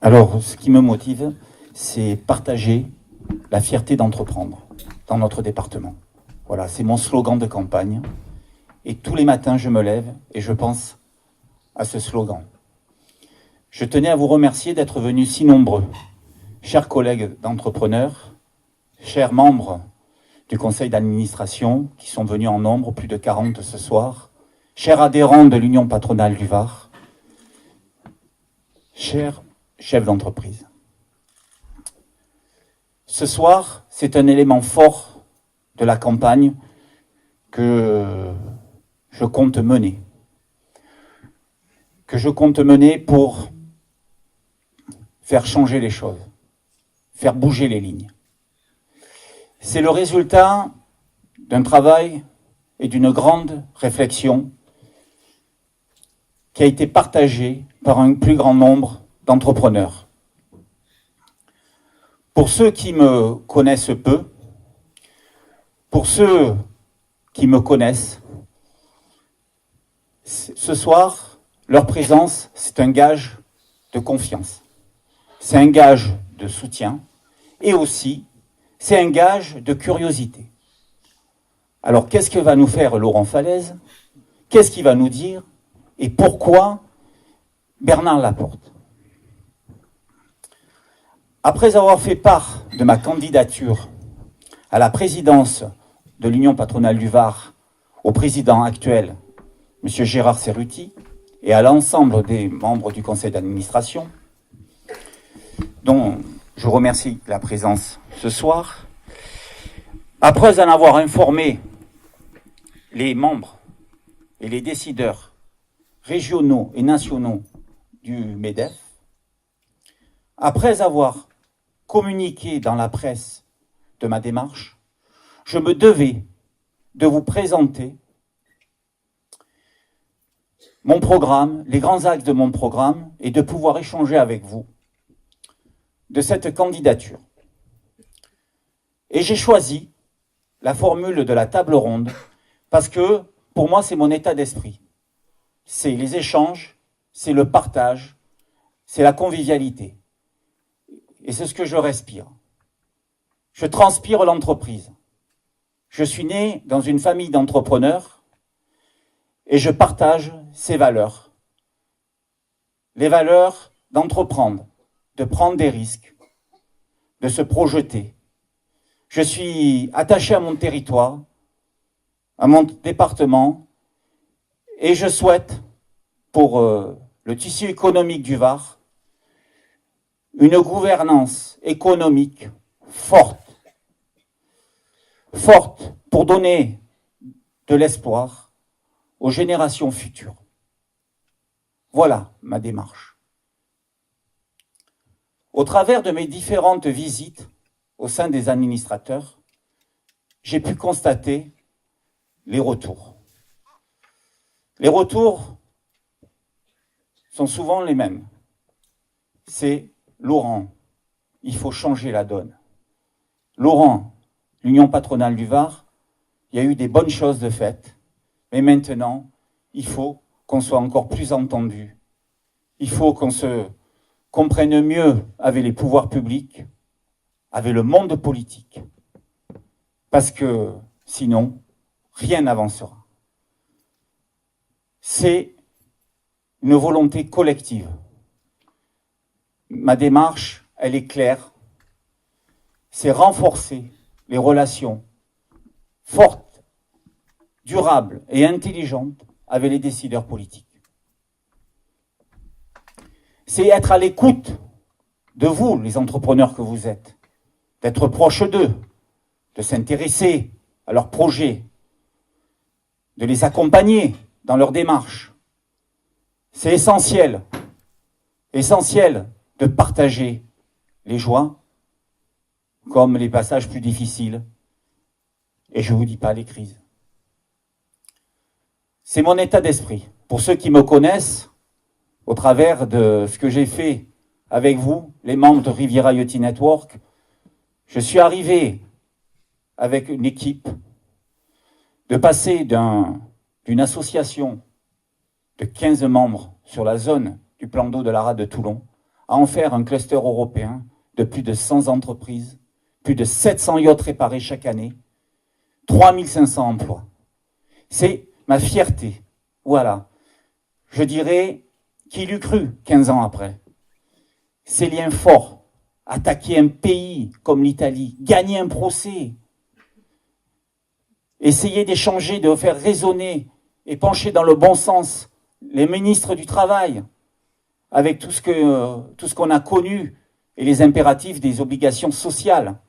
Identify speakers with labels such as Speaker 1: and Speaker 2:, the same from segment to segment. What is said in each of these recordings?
Speaker 1: Alors, ce qui me motive, c'est partager la fierté d'entreprendre dans notre département. Voilà, c'est mon slogan de campagne. Et tous les matins, je me lève et je pense à ce slogan. Je tenais à vous remercier d'être venus si nombreux, chers collègues d'entrepreneurs, chers membres du conseil d'administration qui sont venus en nombre, plus de 40 ce soir, chers adhérents de l'Union patronale du Var, chers chefs d'entreprise. Ce soir, c'est un élément fort de la campagne que je compte mener. Que je compte mener pour faire changer les choses, faire bouger les lignes. C'est le résultat d'un travail et d'une grande réflexion qui a été partagée par un plus grand nombre d'entrepreneurs. Pour ceux qui me connaissent peu, pour ceux qui me connaissent, ce soir, leur présence, c'est un gage de confiance. C'est un gage de soutien et aussi, c'est un gage de curiosité. Alors, qu'est-ce que va nous faire Laurent Falaise? Qu'est-ce qu'il va nous dire? Et pourquoi Bernard Laporte? Après avoir fait part de ma candidature à la présidence de l'Union patronale du Var au président actuel, M. Gérard Cerruti, et à l'ensemble des membres du conseil d'administration, dont je remercie la présence ce soir, après en avoir informé les membres et les décideurs régionaux et nationaux du MEDEF, après avoir communiqué dans la presse de ma démarche, je me devais de vous présenter mon programme, les grands axes de mon programme, et de pouvoir échanger avec vous de cette candidature. Et j'ai choisi la formule de la table ronde parce que, pour moi, c'est mon état d'esprit. C'est les échanges, c'est le partage, c'est la convivialité. Et c'est ce que je respire. Je transpire l'entreprise. Je suis né dans une famille d'entrepreneurs et je partage ces valeurs. Les valeurs d'entreprendre, de prendre des risques, de se projeter. Je suis attaché à mon territoire, à mon département, et je souhaite, pour le tissu économique du Var, une gouvernance économique forte. Forte pour donner de l'espoir aux générations futures. Voilà ma démarche. Au travers de mes différentes visites au sein des administrateurs, j'ai pu constater les retours. Les retours sont souvent les mêmes. C'est Laurent, il faut changer la donne. Laurent, l'Union patronale du Var, il y a eu des bonnes choses de faites, mais maintenant, il faut qu'on soit encore plus entendu. Il faut qu'on se comprenne mieux avec les pouvoirs publics, avec le monde politique, parce que sinon, rien n'avancera. C'est une volonté collective. Ma démarche, elle est claire. C'est renforcer les relations fortes, durables et intelligentes avec les décideurs politiques. C'est être à l'écoute de vous, les entrepreneurs que vous êtes, d'être proche d'eux, de s'intéresser à leurs projets, de les accompagner dans leur démarche. C'est essentiel de partager les joies comme les passages plus difficiles, et je ne vous dis pas les crises. C'est mon état d'esprit. Pour ceux qui me connaissent, au travers de ce que j'ai fait avec vous, les membres de Riviera Yachting Network, je suis arrivé avec une équipe de passer d'une association de 15 membres sur la zone du plan d'eau de la rade de Toulon à en faire un cluster européen de plus de 100 entreprises, plus de 700 yachts réparés chaque année, 3500 emplois. C'est ma fierté. Voilà. Je dirais qu'il eût cru 15 ans après. Ces liens forts, attaquer un pays comme l'Italie, gagner un procès, essayer d'échanger, de faire raisonner et pencher dans le bon sens les ministres du Travail, avec tout ce qu'on a connu et les impératifs des obligations sociales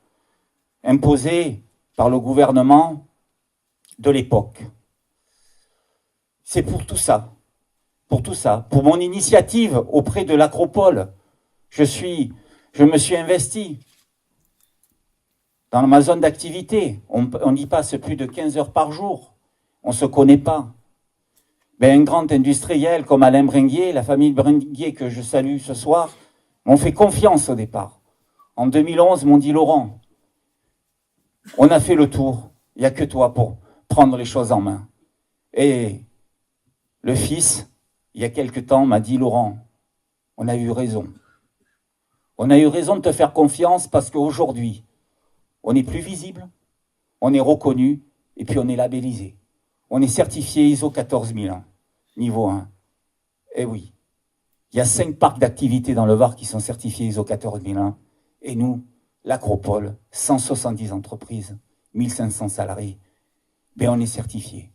Speaker 1: imposées par le gouvernement de l'époque. C'est pour tout ça, pour mon initiative auprès de l'Acropole. Je me suis investi dans ma zone d'activité. On y passe plus de 15 heures par jour. On ne se connaît pas. Ben, un grand industriel comme Alain Bringuier, la famille Bringuier que je salue ce soir, m'ont fait confiance au départ. En 2011, m'ont dit Laurent, on a fait le tour, il n'y a que toi pour prendre les choses en main. Et le fils, il y a quelque temps, m'a dit Laurent, on a eu raison. On a eu raison de te faire confiance parce qu'aujourd'hui, on est plus visible, on est reconnu et puis on est labellisé. On est certifié ISO 14001, niveau 1. Eh oui, il y a 5 parcs d'activité dans le Var qui sont certifiés ISO 14001. Et nous, l'Acropole, 170 entreprises, 1500 salariés, ben on est certifié.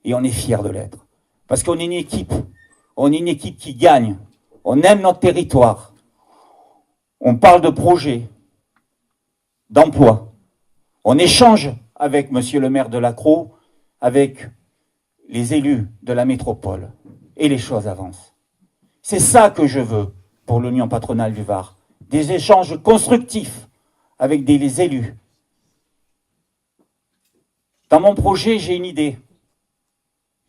Speaker 1: Et on est fiers de l'être. Parce qu'on est une équipe. On est une équipe qui gagne. On aime notre territoire. On parle de projets, d'emploi. On échange avec monsieur le maire de l'Accro, avec les élus de la métropole. Et les choses avancent. C'est ça que je veux pour l'Union patronale du Var. Des échanges constructifs avec des élus. Dans mon projet, j'ai une idée.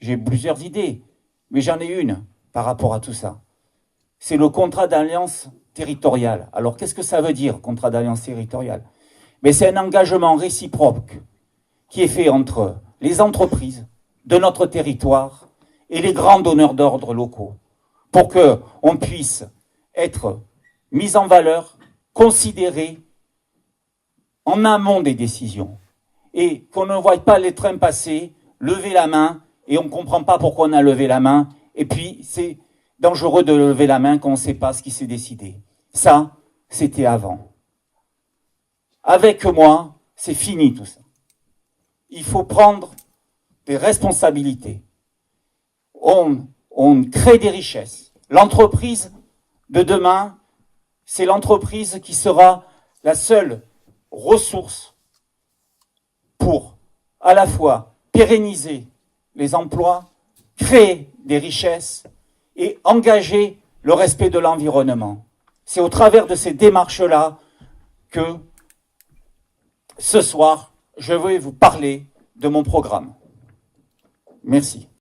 Speaker 1: J'ai plusieurs idées, mais j'en ai une par rapport à tout ça. C'est le contrat d'alliance territoriale. Alors, qu'est-ce que ça veut dire, contrat d'alliance territoriale? Mais c'est un engagement réciproque qui est fait entre les entreprises de notre territoire et les grands donneurs d'ordre locaux pour qu'on puisse être mis en valeur, considéré en amont des décisions et qu'on ne voit pas les trains passer, lever la main et on ne comprend pas pourquoi on a levé la main et puis c'est dangereux de lever la main quand on ne sait pas ce qui s'est décidé. Ça, c'était avant. Avec moi, c'est fini tout ça. Il faut prendre des responsabilités. On crée des richesses. L'entreprise de demain, c'est l'entreprise qui sera la seule ressource pour à la fois pérenniser les emplois, créer des richesses et engager le respect de l'environnement. C'est au travers de ces démarches-là que ce soir, je vais vous parler de mon programme. Merci.